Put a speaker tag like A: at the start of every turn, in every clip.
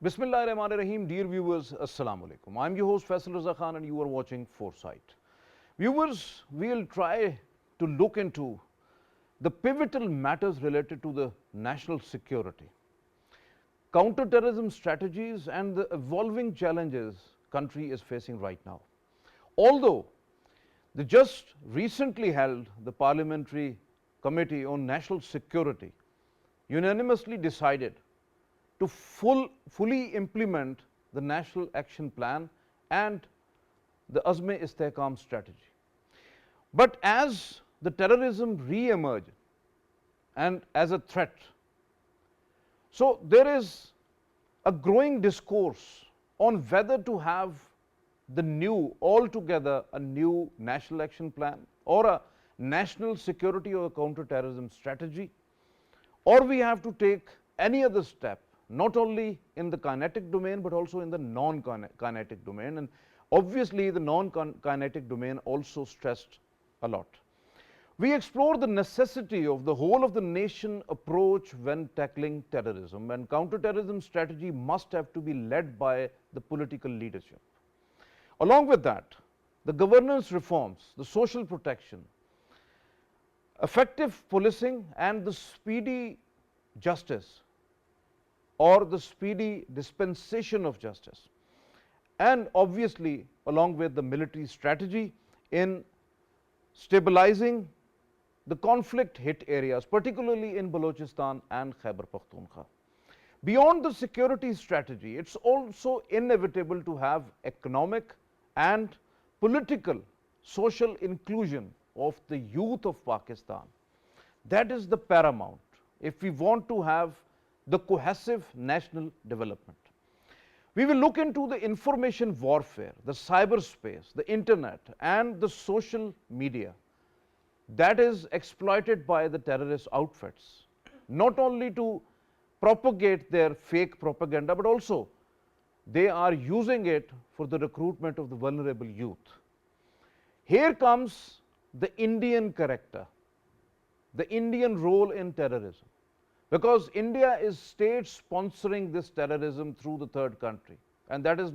A: Bismillahirrahmanirrahim. Dear viewers, Assalamu alaikum. I'm your host Faisal Raza Khan and you are watching Foresight. Viewers, we'll try to look into the pivotal matters related to the national security, counter-terrorism strategies and the evolving challenges country is facing right now. Although the just recently held the Parliamentary Committee on National Security unanimously decided to fully implement the National Action Plan and the Azm-e-Istehkam strategy. But as the terrorism re-emerged and as a threat, so there is a growing discourse on whether to have the new, altogether a new National Action Plan or a national security or counter-terrorism strategy, or we have to take any other step, not only in the kinetic domain but also in the non-kinetic domain, and obviously the non-kinetic domain also stressed a lot. We explore the necessity of the whole of the nation approach when tackling terrorism, and counter-terrorism strategy must have to be led by the political leadership. Along with that, the governance reforms, the social protection, effective policing and the speedy justice or the speedy dispensation of justice, and obviously along with the military strategy in stabilizing the conflict hit areas, particularly in Balochistan and Khyber Pakhtunkhwa. Beyond the security strategy, it's also inevitable to have economic and political social inclusion of the youth of Pakistan. That is the paramount if we want to have the cohesive national development. We will look into the information warfare, the cyberspace, the internet and the social media that is exploited by the terrorist outfits, not only to propagate their fake propaganda, but also they are using it for the recruitment of the vulnerable youth. Here comes the Indian character, the Indian role in terrorism, because India is state sponsoring this terrorism through the third country, and that is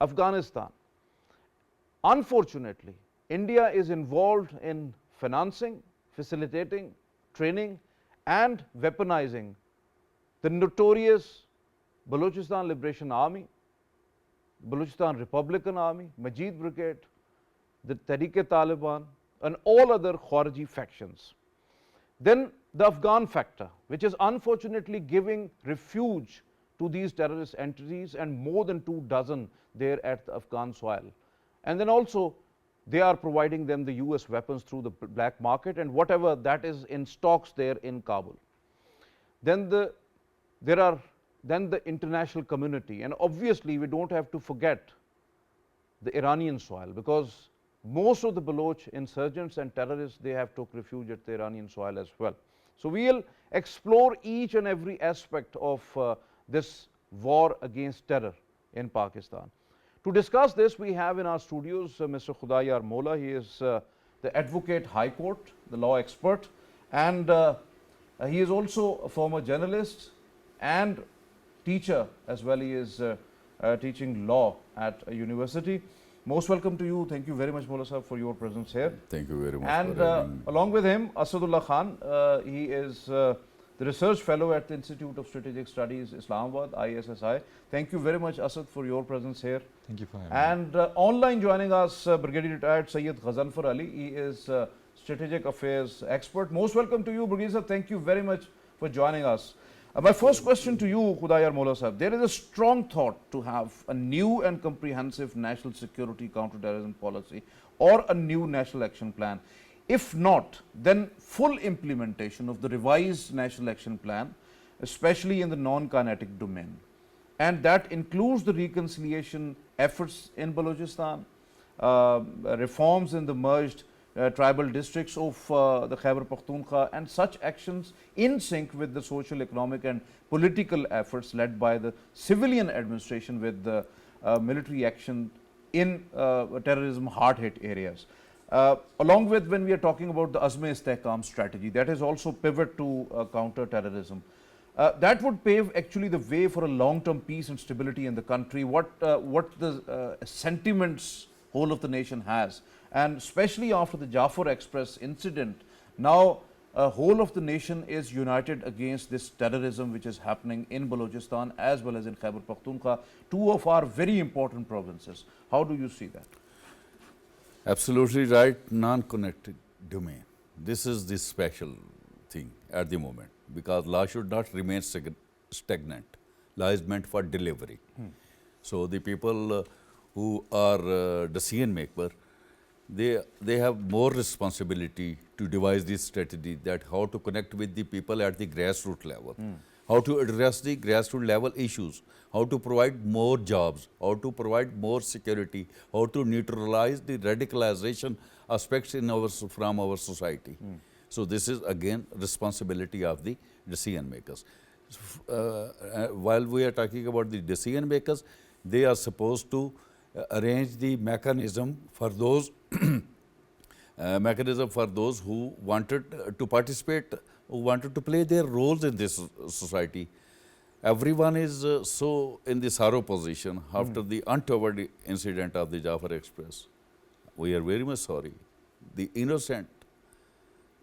A: Afghanistan. Unfortunately, India is involved in financing, facilitating, training and weaponizing the notorious Balochistan Liberation Army, Balochistan Republican Army, Majeed Brigade, the Tehreek-e-Taliban and all other Khariji factions. Then the Afghan factor, which is unfortunately giving refuge to these terrorist entities, and more than 24 there at the Afghan soil. And then also they are providing them the US weapons through the black market and whatever that is in stocks there in Kabul. Then the international community, and obviously we don't have to forget the Iranian soil, because most of the Baloch insurgents and terrorists, they have took refuge at the Iranian soil as well. So we will explore each and every aspect of this war against terror in Pakistan. To discuss this, we have in our studios Mr. Khudayar Mola. He is the Advocate High Court, the law expert, and he is also a former journalist and teacher as well. He is teaching law at a university. Most welcome to you. Thank you very much, Mola Sahab, for your presence here.
B: Thank you very much.
A: And along with him, Asadullah Khan, he is the Research Fellow at the Institute of Strategic Studies, Islamabad, ISSI. Thank you very much, Asad, for your presence here.
C: Thank you for having me.
A: And online joining us, Brigadier Retired Sayyid Ghazanfar Ali. He is Strategic Affairs expert. Most welcome to you, Brigadier Sahab. Thank you very much for joining us. My first question to you, Khudayar Mola Sahab. There is a strong thought to have a new and comprehensive national security counter-terrorism policy or a new national action plan. If not, then full implementation of the revised national action plan, especially in the non-kinetic domain. And that includes the reconciliation efforts in Balochistan, reforms in the merged tribal districts of the Khyber Pakhtunkhwa, and such actions in sync with the social, economic and political efforts led by the civilian administration with the military action in terrorism hard-hit areas. Along with, when we are talking about the Azm-e-Istehkam strategy, that is also pivot to counter-terrorism. that would pave actually the way for a long-term peace and stability in the country. What the sentiments whole of the nation has, and especially after the Jafar Express incident, now whole of the nation is united against this terrorism which is happening in Balochistan as well as in Khyber Pakhtunkhwa, two of our very important provinces. How do you see that?
B: Absolutely right, non-connected domain. This is the special thing at the moment, because law should not remain stagnant. Law is meant for delivery. So the people who are decision maker, they have more responsibility to devise this strategy, that how to connect with the people at the grassroots level, how to address the grassroots level issues, how to provide more jobs, how to provide more security, how to neutralize the radicalization aspects in from our society. So this is again responsibility of the decision makers. While we are talking about the decision makers, they are supposed to arrange the mechanism for those who wanted to participate, who wanted to play their roles in this society. Everyone is so in the sorrow position after the untoward incident of the Jafar Express. We are very much sorry. The innocent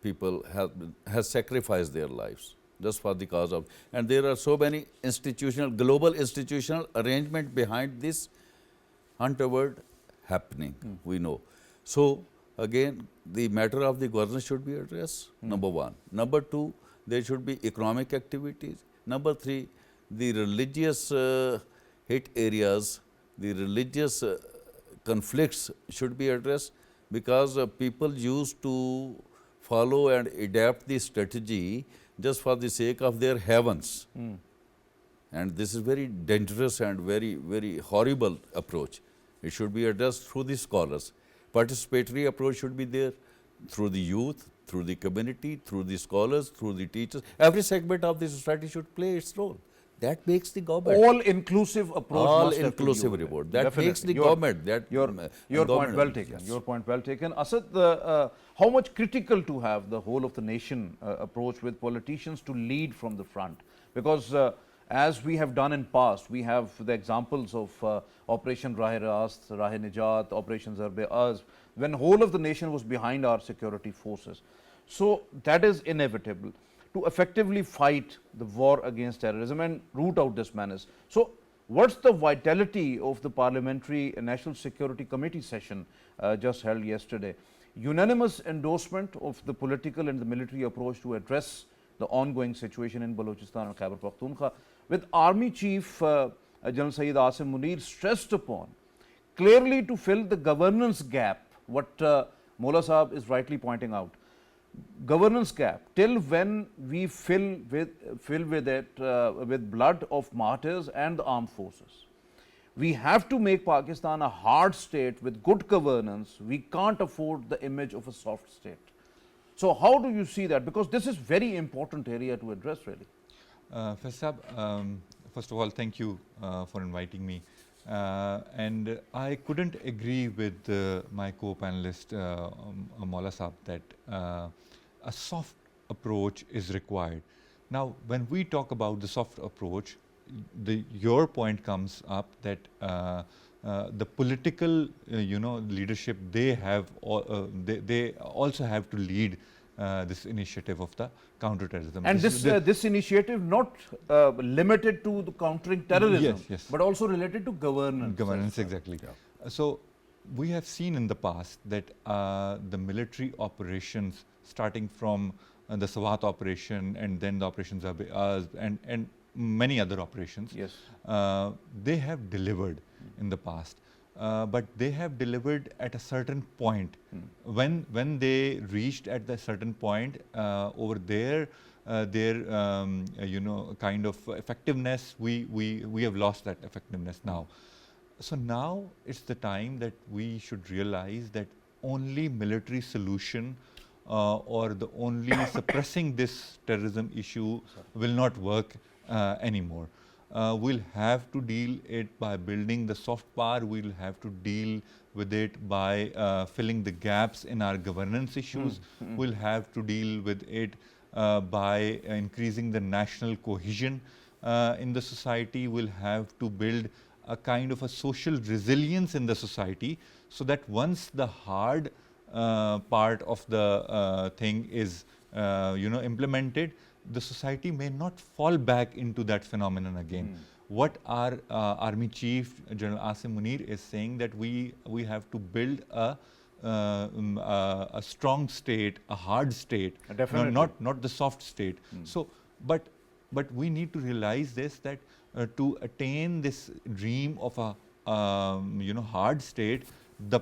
B: people have sacrificed their lives just for the cause of, and there are so many global institutional arrangement behind this untoward happening, we know. So again, the matter of the governance should be addressed, number one. Number two, there should be economic activities. Number three, the religious hit areas, the religious conflicts should be addressed, because people used to follow and adapt the strategy just for the sake of their heavens. And this is very dangerous and very, very horrible approach. It should be addressed through the scholars. Participatory approach should be there through the youth, through the community, through the scholars, through the teachers. Every segment of the society should play its role. That makes the government.
A: All-inclusive approach.
B: All-inclusive report. That
A: Definitely.
B: makes the government. That
A: your point well taken.
B: Yes.
A: Your point well taken. Asad, how much critical to have the whole of the nation approach with politicians to lead from the front? Because as we have done in past, we have the examples of Operation Rahe-Rast, Rahe-Nijat, Operation Zarb-e-Az, when whole of the nation was behind our security forces. So that is inevitable to effectively fight the war against terrorism and root out this menace. So what's the vitality of the Parliamentary National Security Committee session just held yesterday? Unanimous endorsement of the political and the military approach to address the ongoing situation in Balochistan and Khyber Pakhtunkhwa, with Army Chief General Sayyid Asim Munir stressed upon clearly to fill the governance gap, what Mola Saab is rightly pointing out. Governance gap, till when we fill with it with blood of martyrs and the armed forces. We have to make Pakistan a hard state with good governance. We can't afford the image of a soft state. So how do you see that? Because this is very important area to address, really.
C: Faisab, first of all, thank you for inviting me. And I couldn't agree with my co-panelist Maula Saab that a soft approach is required. Now, when we talk about the soft approach, your point comes up that the political, leadership, they also have to lead this initiative of the counter-terrorism.
A: And this initiative not limited to the countering terrorism,
C: yes,
A: but also related to governance.
C: Governance, exactly. Yeah. So we have seen in the past that the military operations, starting from the Swat operation and then the operations of and many other operations, they have delivered in the past. But they have delivered at a certain point. When they reached at the certain point, over there, their kind of effectiveness, we have lost that effectiveness now. So now it's the time that we should realize that only military solution or the only suppressing this terrorism issue will not work anymore. We'll have to deal it by building the soft power. We'll have to deal with it by filling the gaps in our governance issues. We'll have to deal with it by increasing the national cohesion in the society. We'll have to build a kind of a social resilience in the society, so that once the hard part of the thing is implemented, the society may not fall back into that phenomenon again. What our Army Chief General Asim Munir is saying, that we have to build a strong state, a hard state,
A: Definitely.
C: not the soft state. So, but we need to realize this, that to attain this dream of a hard state, the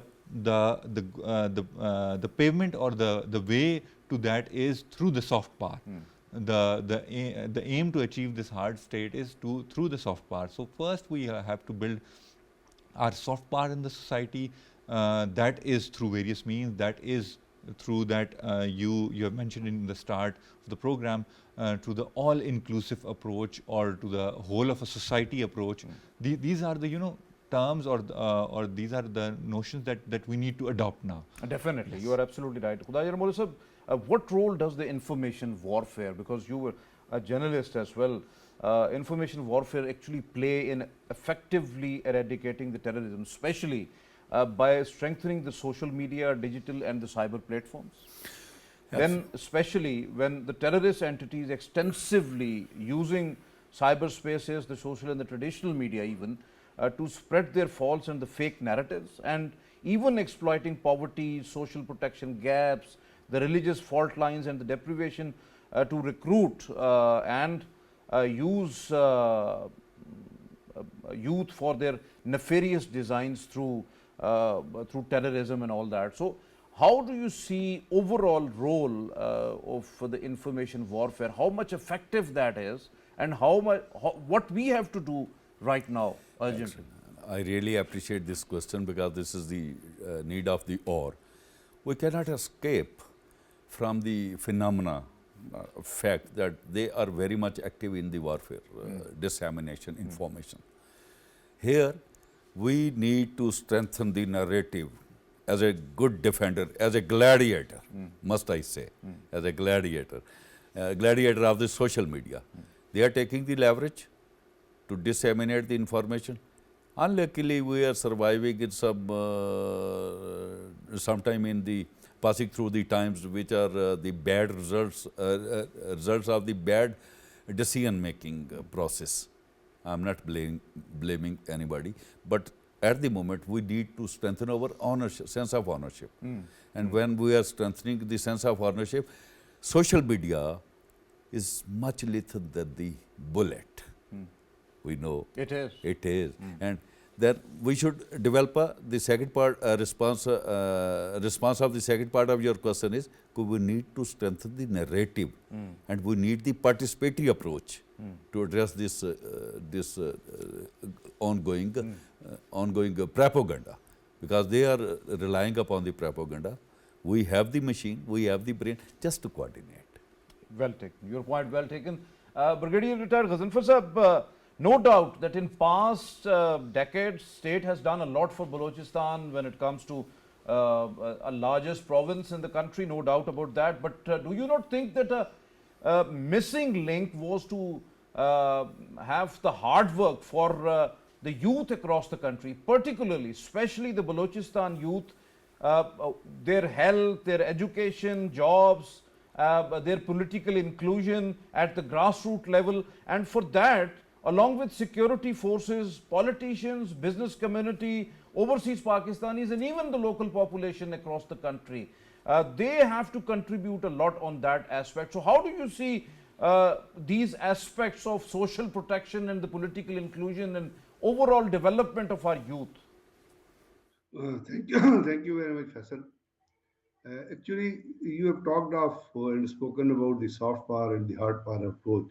C: pavement or the way to that is through the soft path. The aim to achieve this hard state is through the soft power. So first we have to build our soft power in the society. That is through various means. That is through that you have mentioned in the start of the program, to the all-inclusive approach, or to the whole of a society approach. These are the terms, or these are the notions that we need to adopt now.
A: Definitely, you are absolutely right. Khudajar Maulvi sahab, what role does the information warfare, because you were a journalist as well, information warfare actually play in effectively eradicating the terrorism, especially by strengthening the social media, digital and the cyber platforms? Then especially when the terrorist entities extensively using cyberspaces, the social and the traditional media even, to spread their false and the fake narratives, and even exploiting poverty, social protection gaps, the religious fault lines and the deprivation to recruit and use youth for their nefarious designs through terrorism and all that. So how do you see overall role of the information warfare, how much effective that is, and what we have to do right now urgently?
B: I really appreciate this question, because this is the need of the hour. We cannot escape from the phenomena, fact that they are very much active in the warfare, dissemination, information. Here, we need to strengthen the narrative as a good defender, as a gladiator, must I say, as a gladiator of the social media. They are taking the leverage to disseminate the information. Unluckily, we are surviving in sometime in the passing through the times which are the bad results of the bad decision-making process. I'm not blaming anybody, but at the moment we need to strengthen our ownership, sense of ownership. And when we are strengthening the sense of ownership, social media is much lethal than the bullet. We know
A: It is.
B: it is, and then we should develop the second part response of the second part of your question is we need to strengthen the narrative, and we need the participatory approach to address this ongoing propaganda, because they are relying upon the propaganda. We have the machine, we have the brain, just to coordinate.
A: Well taken. Your point well taken. Brigadier Retired Ghazanfar sahab, no doubt that in past decades, state has done a lot for Balochistan when it comes to a largest province in the country, no doubt about that. But do you not think that a missing link was to have the hard work for the youth across the country, particularly, especially the Balochistan youth, their health, their education, jobs, their political inclusion at the grassroots level, and for that, along with security forces, politicians, business community, overseas Pakistanis, and even the local population across the country, they have to contribute a lot on that aspect. So how do you see these aspects of social protection and the political inclusion and overall development of our youth?
D: Thank you, thank you very much, Faisal. Actually, you have talked of and spoken about the soft power and the hard power approach.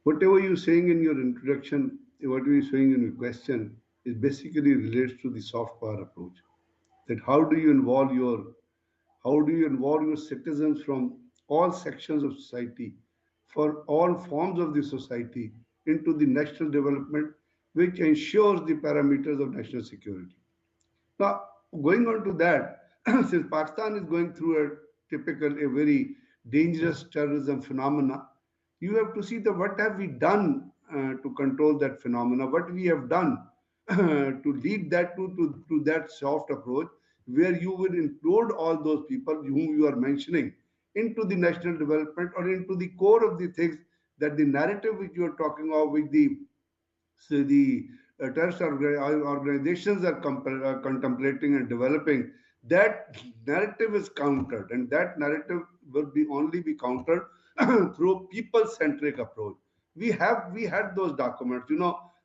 D: Whatever you're saying in your introduction, what you're saying in your question, is basically relates to the soft power approach. That how do you involve your citizens from all sections of society, for all forms of the society, into the national development, which ensures the parameters of national security. Now, going on to that, since Pakistan is going through a very dangerous terrorism phenomena, you have to see the what have we done to control that phenomena, what we have done to lead that to that soft approach where you will include all those people whom you are mentioning into the national development or into the core of the things that the narrative which you are talking of, with the so the terrorist organizations are contemplating and developing, that narrative is countered, and that narrative will be only be countered through people-centric approach. We had those documents.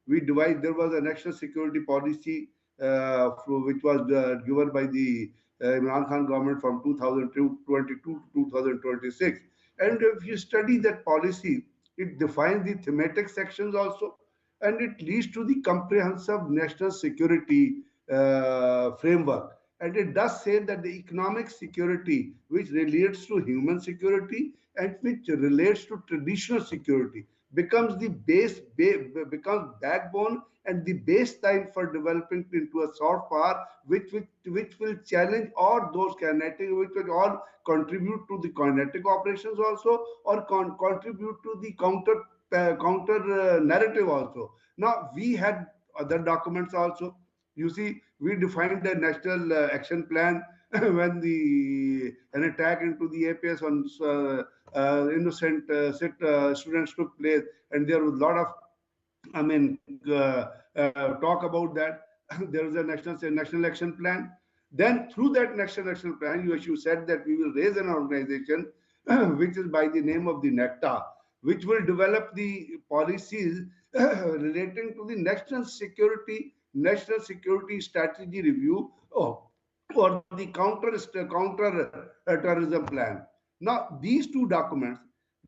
D: We devised. There was a national security policy which was given by the Imran Khan government from 2022 to 2026. And if you study that policy, it defines the thematic sections also, and it leads to the comprehensive national security framework. And it does say that the economic security, which relates to human security and which relates to traditional security, becomes the becomes backbone and the baseline for developing into a soft power, which will challenge all those kinetic, which will all contribute to the kinetic operations also, or contribute to the counter narrative also. Now we had other documents also. You see, we defined a national action plan when an attack into the APS on innocent students took place, and there was a lot of, I mean, talk about that. There is a national action plan. Then through that national action plan, you said that we will raise an organization which is by the name of the NECTA, which will develop the policies relating to the national security strategy review, or the counter terrorism plan. Now, these two documents,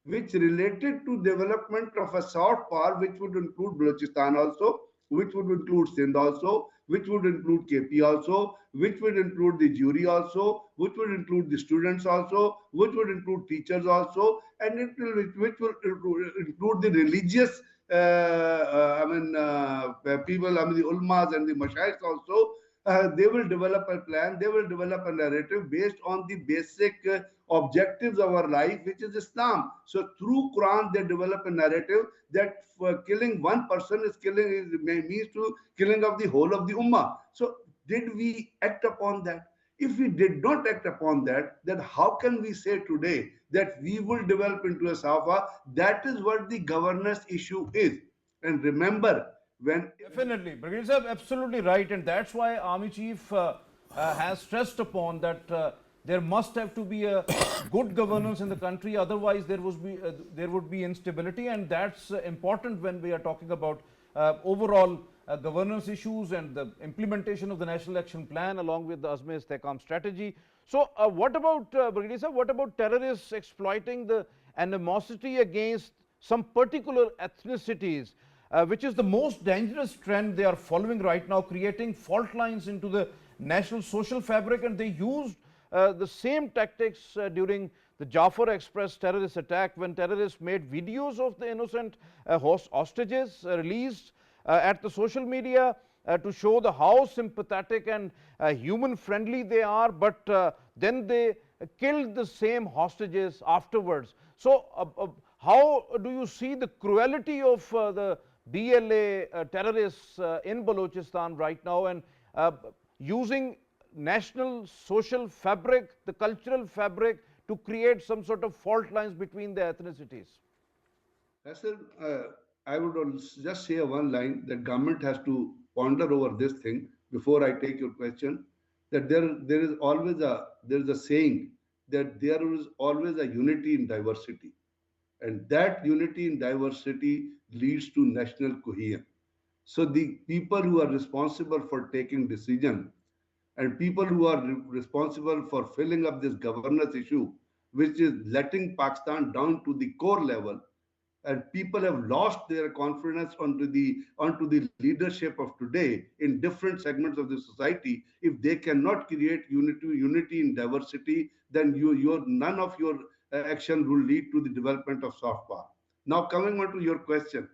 D: which related to development of a soft power, which would include Balochistan also, which would include Sindh also, which would include KP also, which would include the jury also, which would include the students also, which would include teachers also, and which will include the religious people, the ulmas and the mashaykhs also. They will develop a plan, they will develop a narrative based on the basic objectives of our life, which is Islam. So through Quran, they develop a narrative that killing one person means to killing of the whole of the ummah. So did we act upon that? If we did not act upon that, then how can we say today that we will develop into a Safa? That is what the governance issue is. And remember, when
A: Definitely, Brigadier Sahib, absolutely right, and that's why Army Chief has stressed upon that there must have to be a good governance in the country. Otherwise, there would be instability, and that's important when we are talking about overall governance issues and the implementation of the National Action Plan along with the Azm-e-Istehkam strategy. So, what about Brigadier Sahib? What about terrorists exploiting the animosity against some particular ethnicities? Which is the most dangerous trend they are following right now, creating fault lines into the national social fabric. And they used the same tactics during the Jafar Express terrorist attack, when terrorists made videos of the innocent hostages released at the social media to show how sympathetic and human friendly they are, but then they killed the same hostages afterwards. So how do you see the cruelty of the BLA terrorists in Balochistan right now, and using national social fabric, the cultural fabric, to create some sort of fault lines between the ethnicities?
D: Sir, I would just say one line that government has to ponder over this thing before I take your question. That there is a saying that there is always a unity in diversity, and that unity in diversity leads to national cohesion. So the people who are responsible for taking decision, and people who are responsible for filling up this governance issue, which is letting Pakistan down to the core level, and people have lost their confidence onto the leadership of today in different segments of the society. If they cannot create unity in diversity, then none of your action will lead to the development of soft power. Now coming on to your question,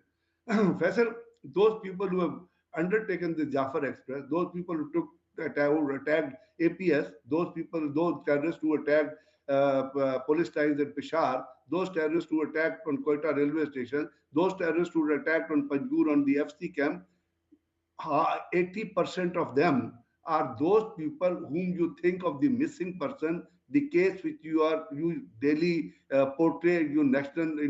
D: Faisal, those people who have undertaken the Jafar Express, those people who attacked APS, those terrorists who attacked police lines at Peshawar, those terrorists who attacked on Quetta railway station, those terrorists who attacked on Panjgur on the FC camp, 80% of them are those people whom you think of the missing person, the case which you daily portray in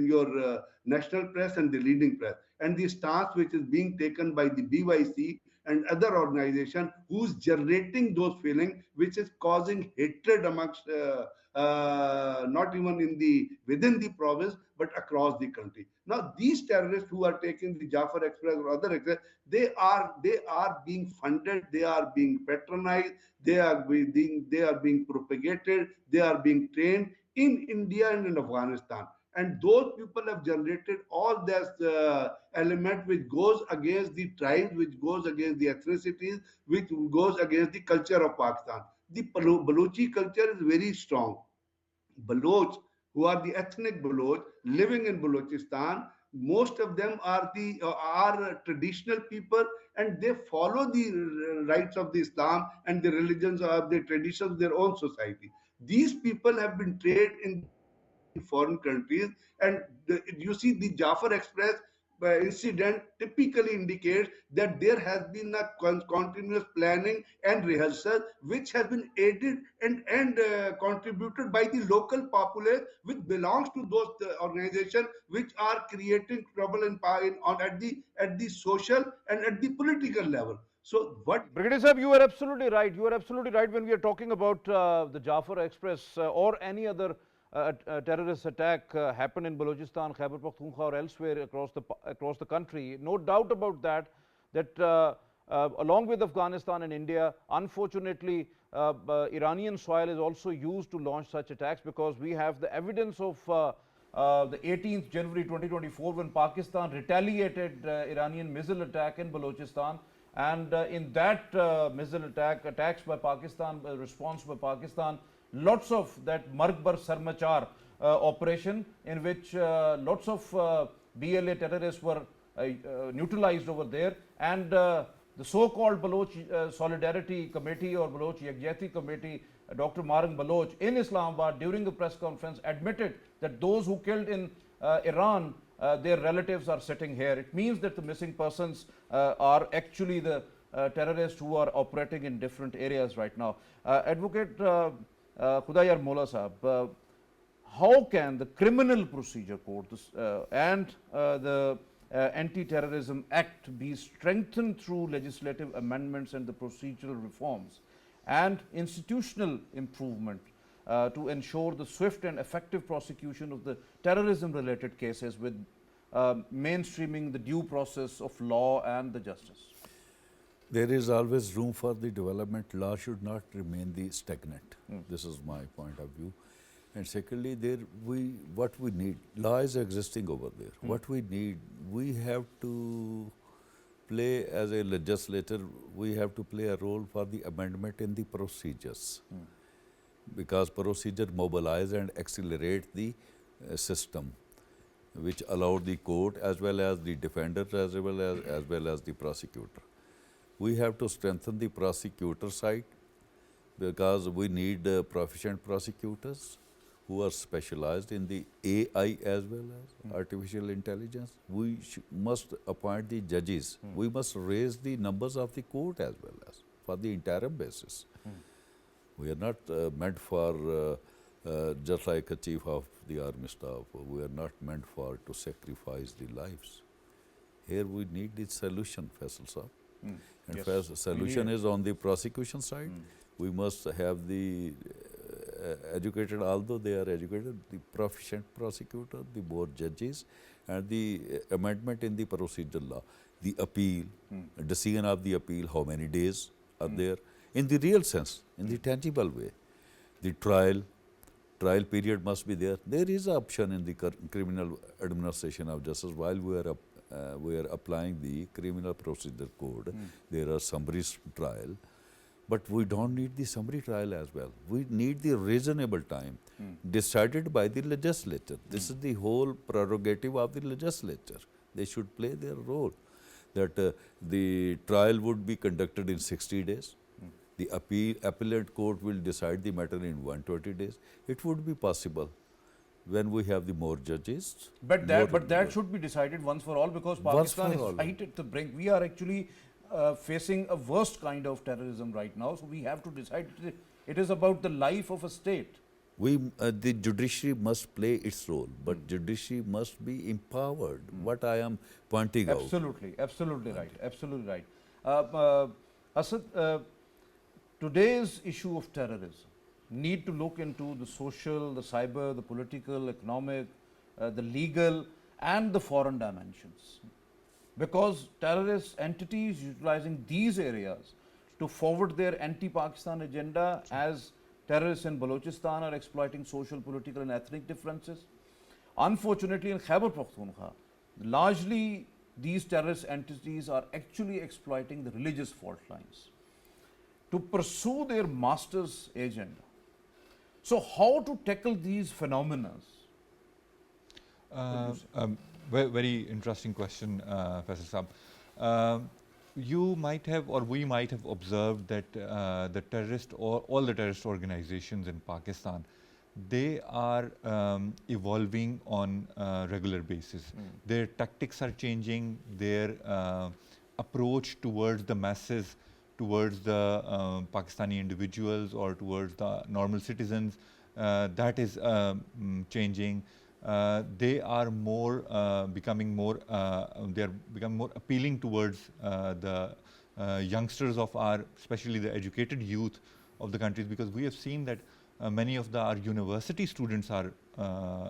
D: your national press and the leading press, and the stance which is being taken by the BYC and other organization who's generating those feelings, which is causing hatred amongst not even in the within the province but across the country. Now these terrorists who are taking the Jafar Express or other express, they are being funded, they are being patronized, they are being propagated, they are being trained in India and in Afghanistan. And those people have generated all this element which goes against the tribes, which goes against the ethnicities, which goes against the culture of Pakistan. The Balochi culture is very strong. Baloch, who are the ethnic Baloch living in Balochistan, most of them are traditional people, and they follow the rites of the Islam and the religions of the traditions of their own society. These people have been trained in foreign countries, and you see the Jafar Express incident typically indicates that there has been a continuous planning and rehearsal which has been aided and contributed by the local populace which belongs to those organizations which are creating trouble at the social and at the political level. So what
A: Brigadier Sahib, you are absolutely right. You are absolutely right when we are talking about the Jafar Express or any other terrorist attack happen in Balochistan, Khyber Pakhtunkhwa or elsewhere across the country. No doubt about that, along with Afghanistan and India, unfortunately, Iranian soil is also used to launch such attacks, because we have the evidence of the 18th January 2024 when Pakistan retaliated Iranian missile attack in Balochistan. And in that missile attacks by Pakistan, response by Pakistan, lots of that Margbar Sarmachar operation, in which lots of BLA terrorists were neutralized over there, and the so-called Baloch Solidarity Committee or Baloch Yagjati Committee, Dr. Marang Baloch in Islamabad during the press conference admitted that those who killed in Iran, their relatives are sitting here. It means that the missing persons are actually the terrorists who are operating in different areas right now. Advocate Khudayar Mola Sahab, how can the Criminal Procedure Code and the Anti-Terrorism Act be strengthened through legislative amendments and the procedural reforms and institutional improvement to ensure the swift and effective prosecution of the terrorism-related cases with mainstreaming the due process of law and the justice?
B: There is always room for the development. Law should not remain the stagnant. This is my point of view. And secondly, what we need, law is existing over there. What we need, we have to play as a legislator, we have to play a role for the amendment in the procedures. Because procedure mobilize and accelerate the system, which allow the court as well as the defender as well as the prosecutor. We have to strengthen the prosecutor side, because we need proficient prosecutors who are specialized in the AI as well as artificial intelligence. We must appoint the judges. We must raise the numbers of the court as well as for the interim basis. We are not meant for just like a chief of the army staff. We are not meant for to sacrifice the lives. Here we need the solution, Faisal Saab. And yes, solution is on the prosecution side. We must have the educated, although they are educated, the proficient prosecutor, the board judges, and the amendment in the procedural law, the appeal, decision of the appeal, how many days are there, in the real sense, in the tangible way. The trial period must be there. There is an option in the criminal administration of justice while we are applying the criminal procedure code. There are summary trial. But we don't need the summary trial as well. We need the reasonable time decided by the legislature. This is the whole prerogative of the legislature. They should play their role. That the trial would be conducted in 60 days. the appellate court will decide the matter in 120 days. It would be possible when we have the more judges.
A: But that should be decided once for all, because
B: Once
A: Pakistan
B: for all.
A: is right at the brink. We are actually facing a worst kind of terrorism right now. So we have to decide. It is about the life of a state.
B: The judiciary must play its role, but judiciary must be empowered. What I am pointing out.
A: Absolutely right. Absolutely right. Asad, today's issue of terrorism need to look into the social, the cyber, the political, economic, the legal, and the foreign dimensions. Because terrorist entities utilizing these areas to forward their anti-Pakistan agenda, as terrorists in Balochistan are exploiting social, political, and ethnic differences. Unfortunately, in Khyber Pakhtunkhwa, largely these terrorist entities are actually exploiting the religious fault lines to pursue their master's agenda. So, how to tackle these phenomena?
C: Very interesting question, Professor Saab. You might have, or we might have observed that the terrorist, or all the terrorist organizations in Pakistan, they are evolving on a regular basis. Their tactics are changing, their approach towards the masses, towards the Pakistani individuals or towards the normal citizens, that is changing. They are becoming more appealing towards the youngsters of our, especially the educated youth of the countries, because we have seen that many of our university students are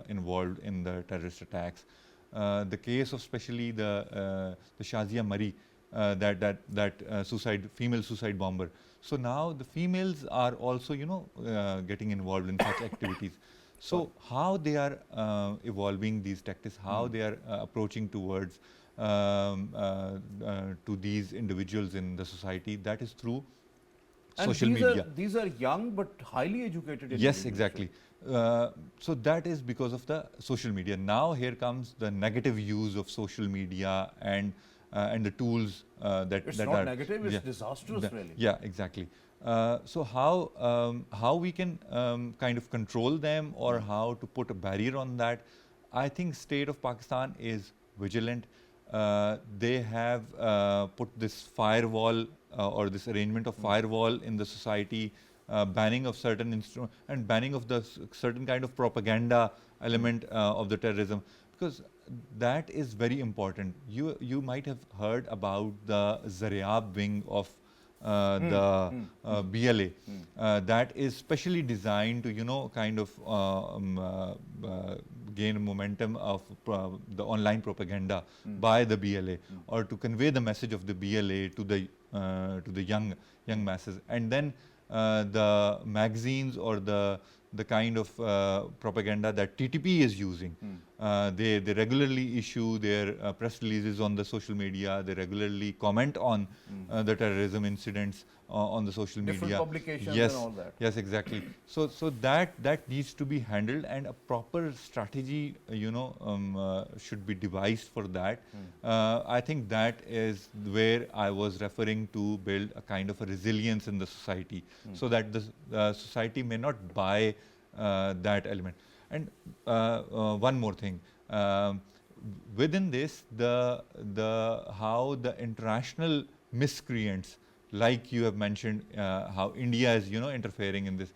C: involved in the terrorist attacks. The case of especially the Shazia Mari, that female suicide bomber. So now the females are also, getting involved in such activities. So how they are evolving these tactics, how they are approaching towards to these individuals in the society, that is through social media.
A: These are young but highly educated individuals.
C: Yes, exactly. So that is because of the social media. Now here comes the negative use of social media and the tools that
A: it's
C: that
A: not
C: are
A: negative, it's disastrous, really.
C: Yeah, exactly. So how we can kind of control them, or how to put a barrier on that? I think state of Pakistan is vigilant. They have put this firewall or this arrangement of firewall in the society, banning of certain instruments and banning of the certain kind of propaganda element of the terrorism, because that is very important. You might have heard about the Zaryab wing of the BLA that is specially designed to kind of gain momentum of the online propaganda by the BLA, or to convey the message of the BLA to the young masses. And then the magazines or the kind of propaganda that TTP is using. They regularly issue their press releases on the social media. They regularly comment on the terrorism incidents on the social media.
A: Different publications
C: yes,
A: and all that.
C: Yes, exactly. So that needs to be handled, and a proper strategy, should be devised for that. I think that is where I was referring to build a kind of a resilience in the society, so that the society may not buy that element. And one more thing, within this, how the international miscreants, like you have mentioned, how India is interfering in this.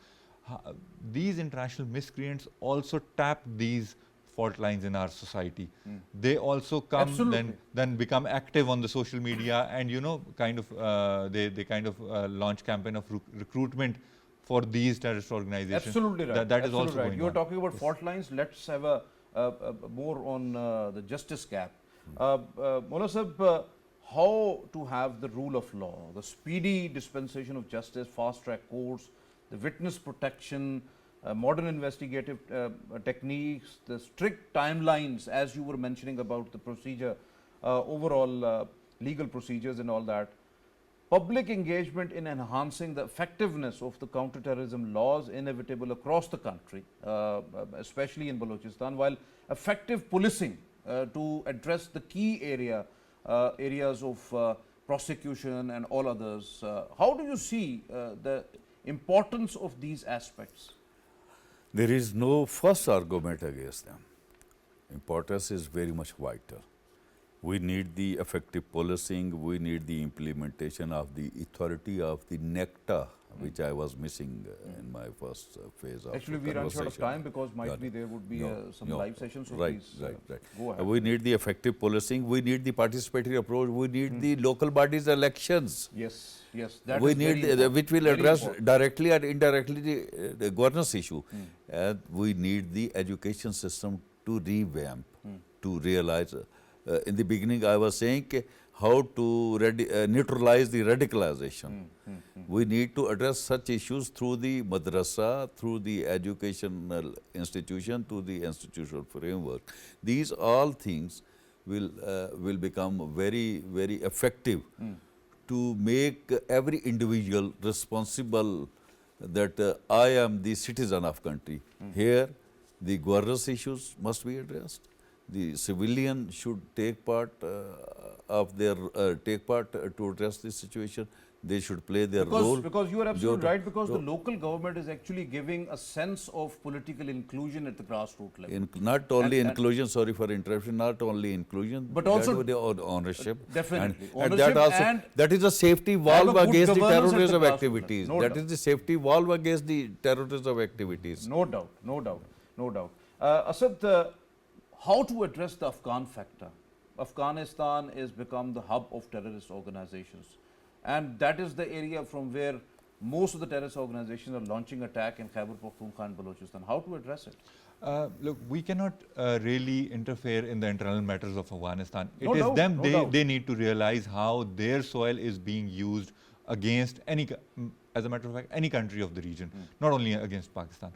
C: These international miscreants also tap these fault lines in our society. They also come then become active on the social media, and kind of they kind of launch campaign of recruitment for these terrorist organizations.
A: Absolutely right.
C: That is also
A: right.
C: going
A: You are
C: on.
A: talking about fault lines. Let's have a more on the justice gap. Mola Sahib, how to have the rule of law, the speedy dispensation of justice, fast-track courts, the witness protection, modern investigative techniques, the strict timelines, as you were mentioning about the procedure, overall legal procedures and all that. Public engagement in enhancing the effectiveness of the counter-terrorism laws inevitable across the country, especially in Balochistan, while effective policing to address the key areas of prosecution and all others. How do you see the importance of these aspects?
B: There is no first argument against them. Importance is very much vital. We need the effective policing, we need the implementation of the authority of the nectar, which I was missing in my first phase of
A: Actually, we run short of time because might be there would be some live sessions. So
B: right,
A: please,
B: right.
A: Go ahead.
B: We need the effective policing, we need the participatory approach, we need the local bodies elections.
A: Yes, that
B: We
A: is
B: need
A: very
B: which will
A: very
B: address
A: important.
B: directly and indirectly the governance issue. And we need the education system to revamp, to realize. In the beginning, I was saying how to neutralize the radicalization. We need to address such issues through the madrasa, through the educational institution, to the institutional framework. These all things will become very, very effective to make every individual responsible that I am the citizen of country. Here, the governance issues must be addressed. The civilian should take part to address this situation. They should play their role.
A: Because you are absolutely right, because the local government is actually giving a sense of political inclusion at the grassroots level.
B: Not only inclusion, sorry for interruption, not only inclusion,
A: but also
B: the ownership.
A: Definitely.
B: And that also, that is a safety valve against the terrorism activities. That is the safety valve against the terrorism activities.
A: No doubt. Asad, how to address the Afghan factor? Afghanistan has become the hub of terrorist organizations, and that is the area from where most of the terrorist organizations are launching attack in Khyber Pakhtunkhwa and Balochistan. How to address it?
C: Look, we cannot really interfere in the internal matters of Afghanistan.
A: No
C: It is
A: doubt,
C: them,
A: no doubt.
C: they need to realize how their soil is being used against as a matter of fact, any country of the region, not only against Pakistan.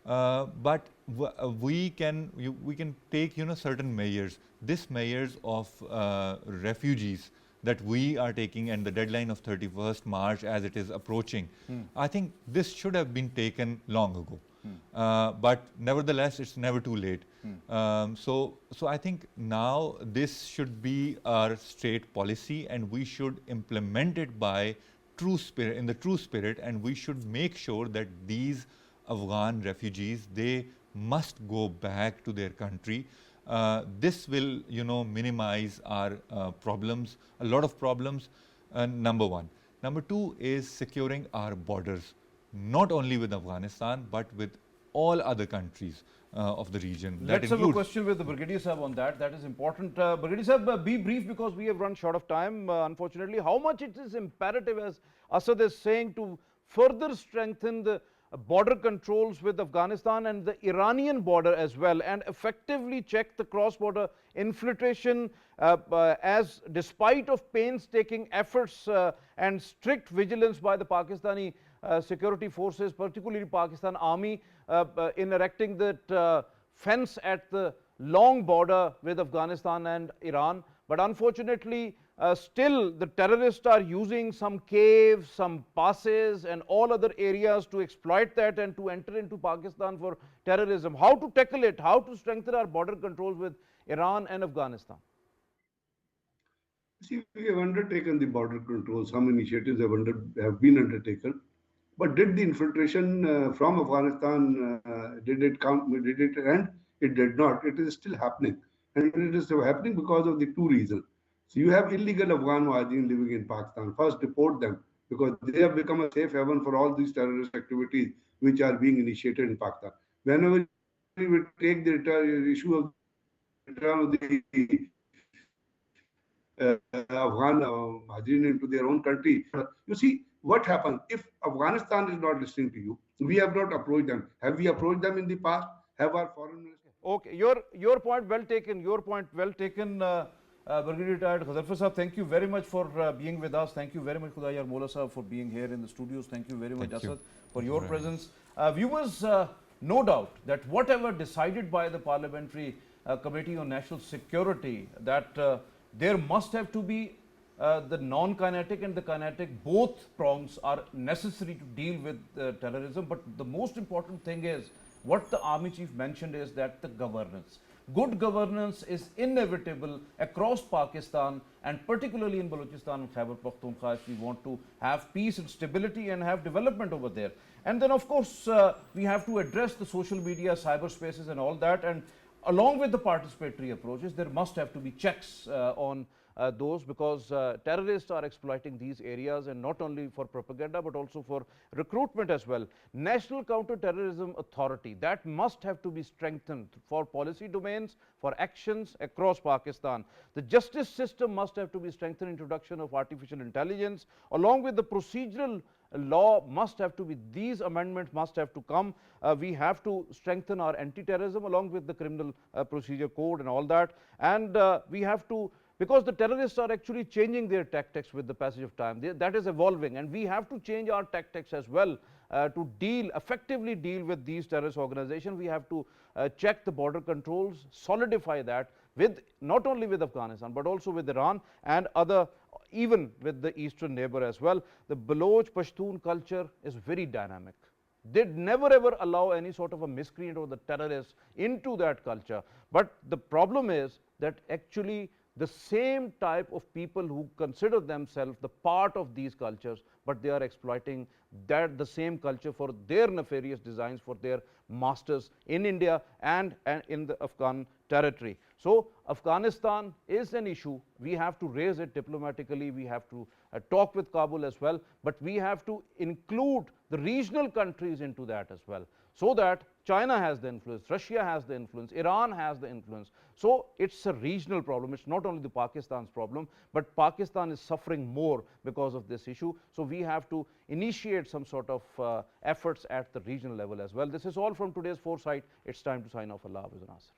C: But we can take certain measures. This measures of refugees that we are taking, and the deadline of 31st March as it is approaching, I think this should have been taken long ago. But nevertheless, it's never too late. So I think now this should be our state policy, and we should implement it by in the true spirit, and we should make sure that these Afghan refugees, they must go back to their country. This will, minimize our problems, a lot of problems, number one. Number two is securing our borders, not only with Afghanistan, but with all other countries of the region.
A: Let's have a question with the Brigadier Sahib on that. That is important. Brigadier Sahib, be brief because we have run short of time, unfortunately. How much it is imperative, as Asad is saying, to further strengthen the border controls with Afghanistan and the Iranian border as well, and effectively check the cross-border infiltration, as despite of painstaking efforts and strict vigilance by the Pakistani security forces, particularly Pakistan Army, in erecting that fence at the long border with Afghanistan and Iran. But unfortunately, still the terrorists are using some caves, some passes and all other areas to exploit that and to enter into Pakistan for terrorism. How to tackle it? How to strengthen our border controls with Iran and Afghanistan?
D: See, we have undertaken the border control. Some initiatives have been undertaken. But did the infiltration from Afghanistan, did it end? It did not. It is still happening. And it is happening because of the two reasons. So you have illegal Afghan Muhajirin living in Pakistan. First, deport them because they have become a safe haven for all these terrorist activities which are being initiated in Pakistan. Whenever we take the issue of return of the Afghan Muhajirin into their own country, you see what happens if Afghanistan is not listening to you. We have not approached them. Have we approached them in the past? Have our foreign minister?
A: Okay, your point well taken. Your point well taken. Brigadier Retired Ghazarfar Sahib, thank you very much for being with us. Thank you very much, Khudayar Mola Sahib, for being here in the studios. Thank you very much, Asad, for your presence. Viewers, no doubt that whatever decided by the Parliamentary Committee on National Security, that there must have to be the non-kinetic and the kinetic, both prongs are necessary to deal with terrorism. But the most important thing is, what the Army Chief mentioned is that the governance. Good governance is inevitable across Pakistan, and particularly in Balochistan and Khyber Pakhtunkhwa if we want to have peace and stability and have development over there. And then of course we have to address the social media, cyberspaces and all that, and along with the participatory approaches, there must have to be checks on those, because terrorists are exploiting these areas, and not only for propaganda but also for recruitment as well. National Counter-Terrorism Authority, that must have to be strengthened for policy domains, for actions across Pakistan. The justice system must have to be strengthened. Introduction of artificial intelligence along with the procedural law must have to be, these amendments must have to come. We have to strengthen our anti-terrorism along with the criminal procedure code and all that, and we have to, because the terrorists are actually changing their tactics with the passage of time. That is evolving, and we have to change our tactics as well to effectively deal with these terrorist organizations. We have to check the border controls, solidify that with not only with Afghanistan but also with Iran and other, even with the eastern neighbor as well. The Baloch Pashtun culture is very dynamic. They'd never ever allow any sort of a miscreant or the terrorists into that culture. But the problem is that actually the same type of people who consider themselves the part of these cultures, but they are exploiting the same culture for their nefarious designs, for their masters in India and in the Afghan territory. So Afghanistan is an issue. We have to raise it diplomatically. We have to talk with Kabul as well, but we have to include the regional countries into that as well, so that China has the influence, Russia has the influence, Iran has the influence. So it's a regional problem. It's not only the Pakistan's problem, but Pakistan is suffering more because of this issue. So we have to initiate some sort of efforts at the regional level as well. This is all from today's Foresight. It's time to sign off. Allah Hafiz.